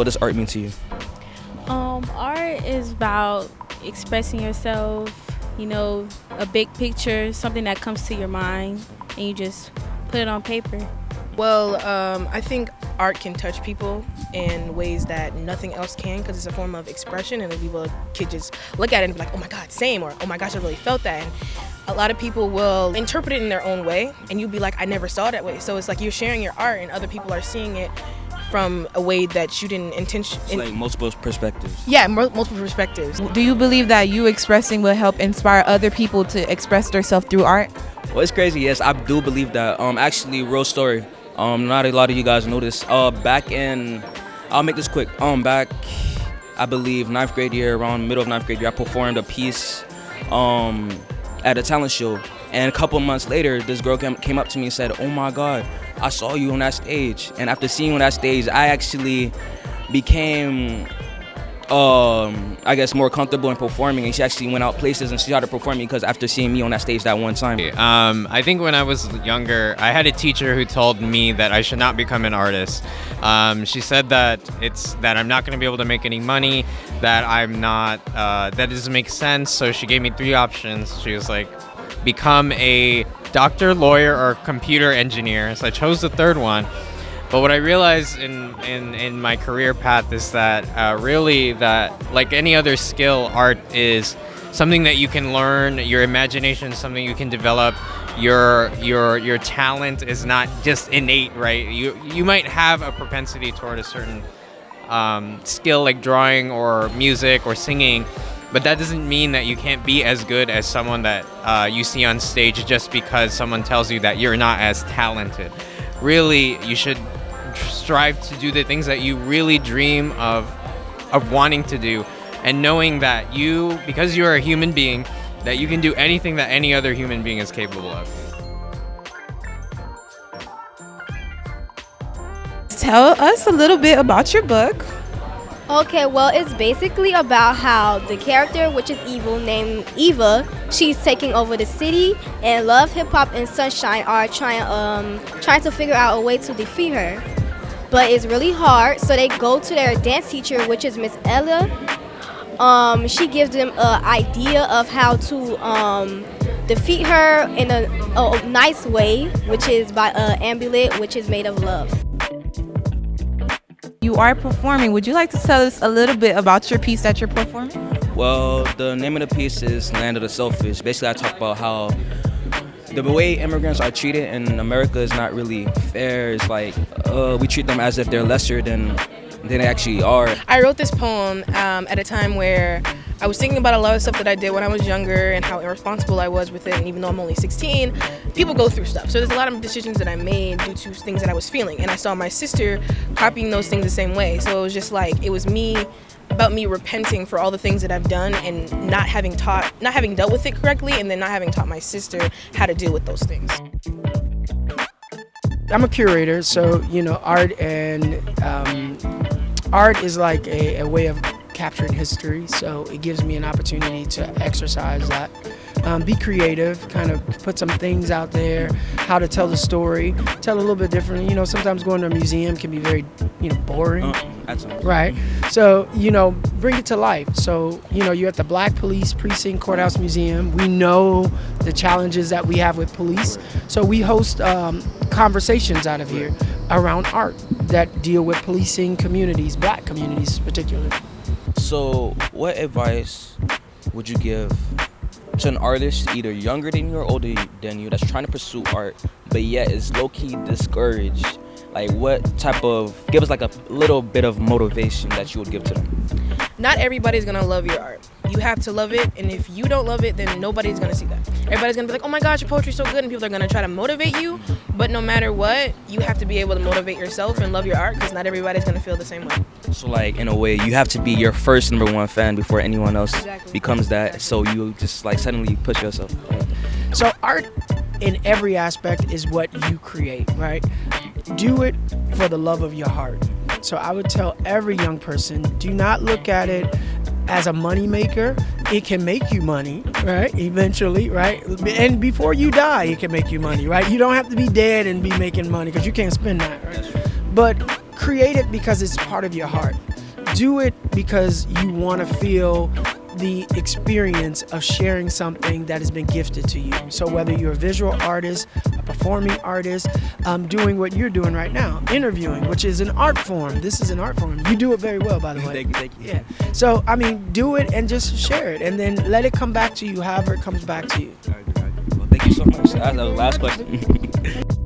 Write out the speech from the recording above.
what does art mean to you? Art is about expressing yourself, a big picture, something that comes to your mind, and you just put it on paper. Well, I think art can touch people in ways that nothing else can, because it's a form of expression, and then people could just look at it and be like, oh my God, same, or oh my gosh, I really felt that. And a lot of people will interpret it in their own way, and you'll be like, I never saw it that way. So it's like you're sharing your art, and other people are seeing it from a way that you didn't intentionally. Like multiple perspectives. Yeah, multiple perspectives. Do you believe that you expressing will help inspire other people to express themselves through art? Well, it's crazy. Yes, I do believe that. Actually, real story. Not a lot of you guys know this. Back in, I'll make this quick. Back, I believe, 9th grade year, around middle of 9th grade year, I performed a piece at a talent show. And a couple months later, this girl came up to me and said, oh my God, I saw you on that stage. And after seeing you on that stage, I actually became, I guess, more comfortable in performing. And she actually went out places and she started performing because after seeing me on that stage that one time. I think when I was younger, I had a teacher who told me that I should not become an artist. She said that I'm not going to be able to make any money, that that doesn't make sense. So she gave me 3 options. She was like, become a doctor, lawyer, or computer engineer. So I chose the 3rd one. But what I realized in my career path is that really that, like any other skill, art is something that you can learn. Your imagination is something you can develop. Your talent is not just innate, right? You might have a propensity toward a certain skill like drawing or music or singing, but that doesn't mean that you can't be as good as someone that you see on stage just because someone tells you that you're not as talented. Really, you should strive to do the things that you really dream of wanting to do, and knowing that because you're a human being, that you can do anything that any other human being is capable of. Tell us a little bit about your book. Okay, well, it's basically about how the character, which is evil, named Eva, she's taking over the city, and Love, Hip Hop, and Sunshine are trying to figure out a way to defeat her. But it's really hard, so they go to their dance teacher, which is Miss Ella. She gives them an idea of how to defeat her in a nice way, which is by an amulet, which is made of love. You are performing. Would you like to tell us a little bit about your piece that you're performing? Well, the name of the piece is Land of the Selfish. Basically, I talk about how the way immigrants are treated in America is not really fair. It's like we treat them as if they're lesser than they actually are. I wrote this poem at a time where I was thinking about a lot of stuff that I did when I was younger and how irresponsible I was with it. And even though I'm only 16, people go through stuff. So there's a lot of decisions that I made due to things that I was feeling. And I saw my sister copying those things the same way. So it was just like, it was about me repenting for all the things that I've done and not having dealt with it correctly, and then not having taught my sister how to deal with those things. I'm a curator, so art is like a way of capturing history, so it gives me an opportunity to exercise that, be creative, kind of put some things out there, how to tell the story, tell a little bit different. Sometimes going to a museum can be very boring, right? So bring it to life. So you're at the Black Police Precinct Courthouse Museum. We know the challenges that we have with police, so we host conversations out of here around art that deal with policing communities, Black communities particularly. So what advice would you give to an artist either younger than you or older than you that's trying to pursue art but yet is low-key discouraged? Like give us like a little bit of motivation that you would give to them. Not everybody's gonna love your art. You have to love it, and if you don't love it, then nobody's gonna see that. Everybody's gonna be like, oh my gosh, your poetry's so good, and people are gonna try to motivate you, but no matter what, you have to be able to motivate yourself and love your art, because not everybody's gonna feel the same way. So like, in a way, you have to be your first #1 fan before anyone else becomes that, so you just like suddenly push yourself. So art in every aspect is what you create, right? Do it for the love of your heart. So I would tell every young person, do not look at it as a money maker. It can make you money, right? Eventually, right? And before you die, it can make you money, right? You don't have to be dead and be making money, because you can't spend that, right? But create it because it's part of your heart. do it because you want to feel the experience of sharing something that has been gifted to you. So whether you're a visual artist, a performing artist, doing what you're doing right now, interviewing, which is an art form. This is an art form. You do it very well, by the way. Thank you. Yeah. So, I mean, do it and just share it, and then let it come back to you however it comes back to you. Well, thank you so much. That was the last question.